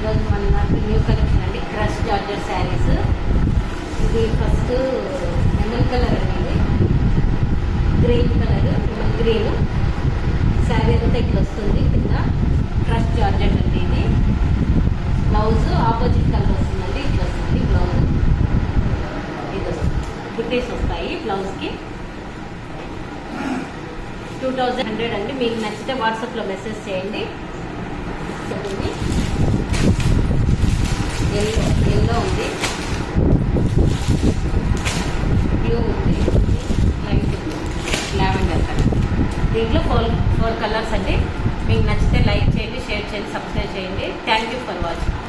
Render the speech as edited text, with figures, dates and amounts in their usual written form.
ఈరోజు మన new collection అండి, క్రష్ జార్జెట్ శారీస్. ఇది ఫస్ట్ లెమన్ కలర్ అండి, green colour, lemon green sari అంతా ఇట్లా వస్తుంది. కింద క్రష్ జార్జెట్ అండి. ఇది బ్లౌజ్ ఆపోజిట్ కలర్ వస్తుందండి, ఇట్లా వస్తుంది బ్లౌజ్. ఇది వస్తుంది, బుటీస్ వస్తాయి బ్లౌజ్కి. 2100 అండి. మీకు నచ్చితే వాట్సాప్లో మెసేజ్ చేయండి. ఎల్లో ఉంది, బ్లూ ఉంది, లైట్ బ్లూ, లావెండర్ కలర్. దీంట్లో ఫోర్ కలర్స్ అండి. మీకు నచ్చితే లైక్ చేయండి, షేర్ చేయండి, సబ్స్క్రైబ్ చేయండి. Thank you for watching.